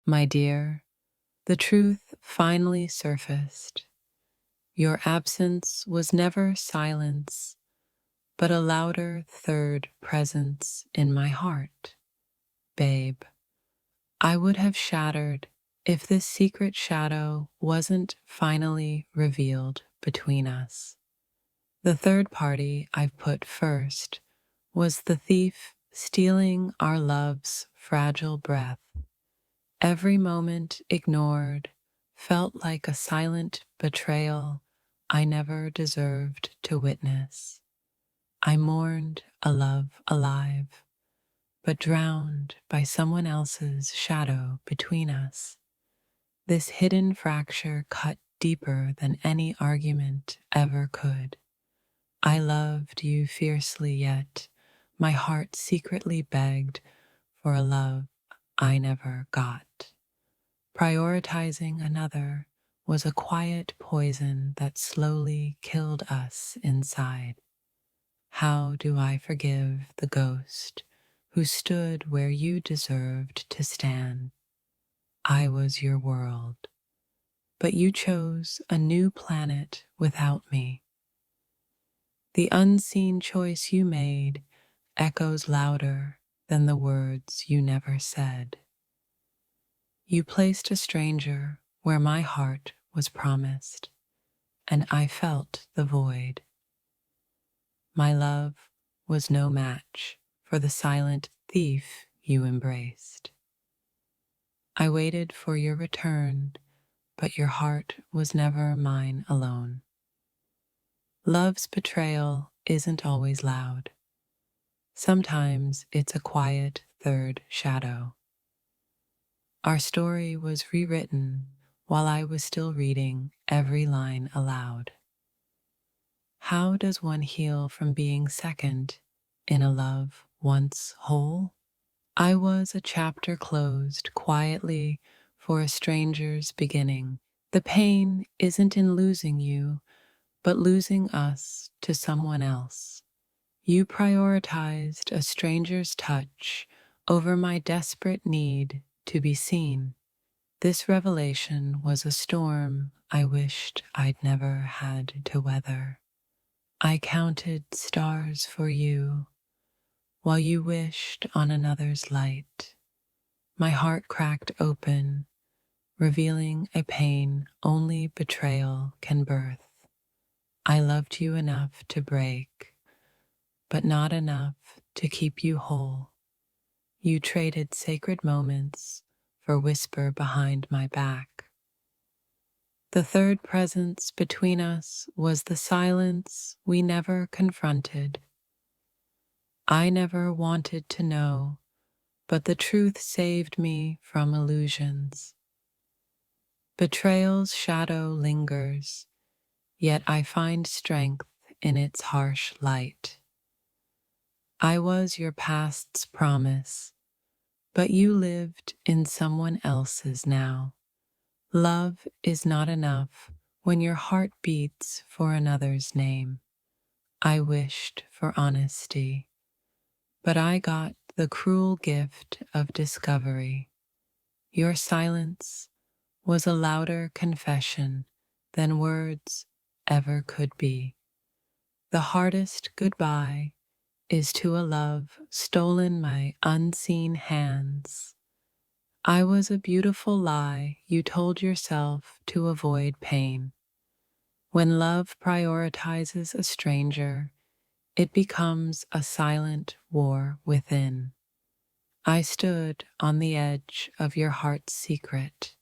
My dear, the truth finally surfaced. Your absence was never silence, but a louder third presence in my heart. Babe, I would have shattered if this secret shadow wasn't finally revealed between us. The third party I've put first was the thief stealing our love's fragile breath. Every moment ignored felt like a silent betrayal I never deserved to witness. I mourned a love alive, but drowned by someone else's shadow between us. This hidden fracture cut deeper than any argument ever could. I loved you fiercely, yet my heart secretly begged for a love I never got. Prioritizing another was a quiet poison that slowly killed us inside. How do I forgive the ghost who stood where you deserved to stand? I was your world, but you chose a new planet without me. The unseen choice you made echoes louder than the words you never said. You placed a stranger where my heart was promised, and I felt the void. My love was no match for the silent thief you embraced. I waited for your return, but your heart was never mine alone. Love's betrayal isn't always loud. Sometimes it's a quiet third shadow. Our story was rewritten while I was still reading every line aloud. How does one heal from being second in a love once whole? I was a chapter closed quietly for a stranger's beginning. The pain isn't in losing you, but losing us to someone else. You prioritized a stranger's touch over my desperate need to be seen. This revelation was a storm I wished I'd never had to weather. I counted stars for you while you wished on another's light. My heart cracked open, revealing a pain only betrayal can birth. I loved you enough to break, but not enough to keep you whole. You traded sacred moments for whisper behind my back. The third presence between us was the silence we never confronted. I never wanted to know, but the truth saved me from illusions. Betrayal's shadow lingers, yet I find strength in its harsh light. I was your past's promise, but you lived in someone else's now. Love is not enough when your heart beats for another's name. I wished for honesty, but I got the cruel gift of discovery. Your silence was a louder confession than words ever could be. The hardest goodbye is to a love stolen by unseen hands. I was a beautiful lie you told yourself to avoid pain. When love prioritizes a stranger, it becomes a silent war within. I stood on the edge of your heart's secret,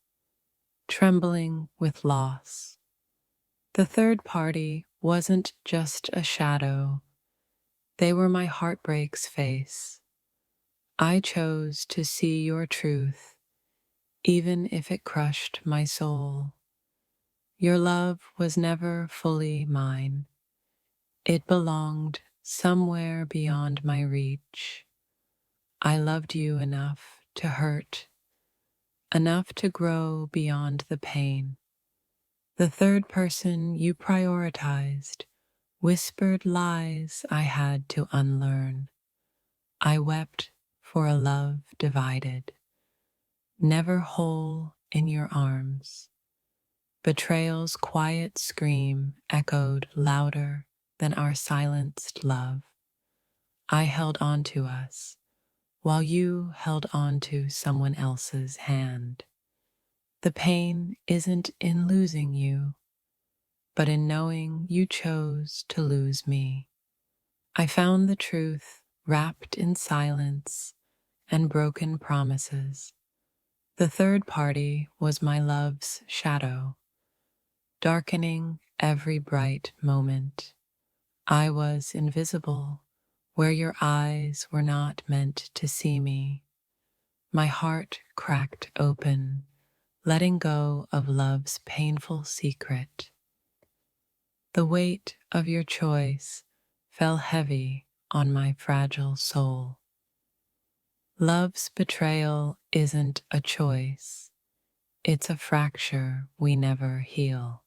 trembling with loss. The third party wasn't just a shadow, they were my heartbreak's face. I chose to see your truth, even if it crushed my soul. Your love was never fully mine. It belonged somewhere beyond my reach. I loved you enough to hurt, enough to grow beyond the pain. The third person you prioritized whispered lies I had to unlearn. I wept for a love divided, never whole in your arms. Betrayal's quiet scream echoed louder than our silenced love. I held on to us, while you held on to someone else's hand. The pain isn't in losing you, but in knowing you chose to lose me. I found the truth wrapped in silence and broken promises. The third party was my love's shadow, darkening every bright moment. I was invisible where your eyes were not meant to see me. My heart cracked open, letting go of love's painful secret. The weight of your choice fell heavy on my fragile soul. Love's betrayal isn't a choice, it's a fracture we never heal.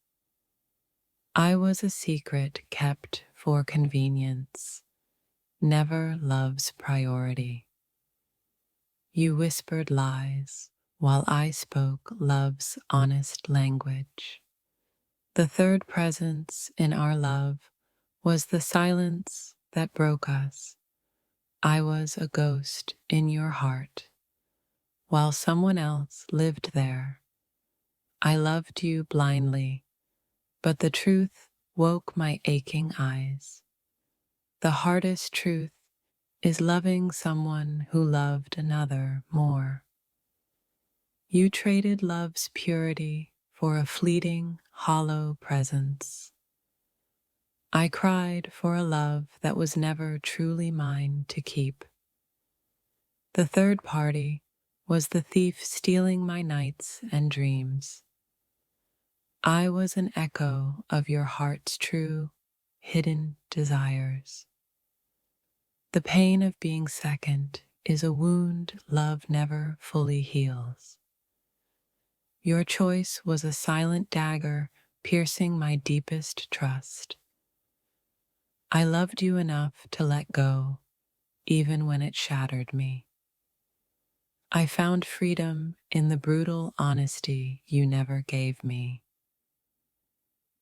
I was a secret kept for convenience, never love's priority. You whispered lies while I spoke love's honest language. The third presence in our love was the silence that broke us. I was a ghost in your heart, while someone else lived there. I loved you blindly, but the truth woke my aching eyes. The hardest truth is loving someone who loved another more. You traded love's purity for a fleeting, hollow presence. I cried for a love that was never truly mine to keep. The third party was the thief stealing my nights and dreams. I was an echo of your heart's true, hidden desires. The pain of being second is a wound love never fully heals. Your choice was a silent dagger piercing my deepest trust. I loved you enough to let go, even when it shattered me. I found freedom in the brutal honesty you never gave me.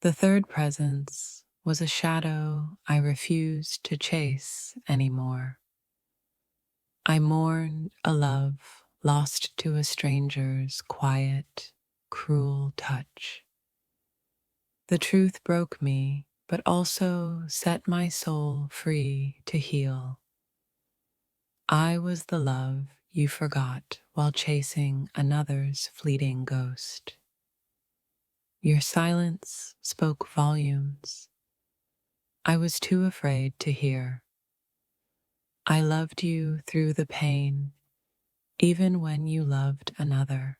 The third presence was a shadow I refused to chase anymore. I mourned a love lost to a stranger's quiet, cruel touch. The truth broke me, but also set my soul free to heal. I was the love you forgot while chasing another's fleeting ghost. Your silence spoke volumes. I was too afraid to hear. I loved you through the pain, even when you loved another.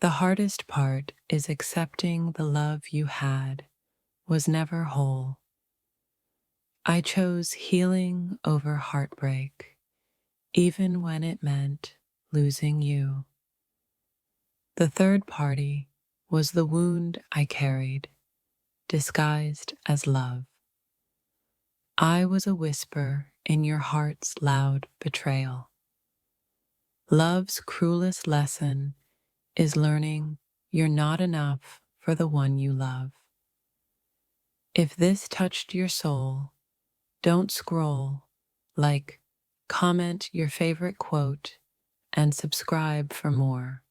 The hardest part is accepting the love you had was never whole. I chose healing over heartbreak, even when it meant losing you. The third party was the wound I carried, disguised as love. I was a whisper in your heart's loud betrayal. Love's cruelest lesson is learning you're not enough for the one you love. If this touched your soul, don't scroll, like, comment your favorite quote, and subscribe for more.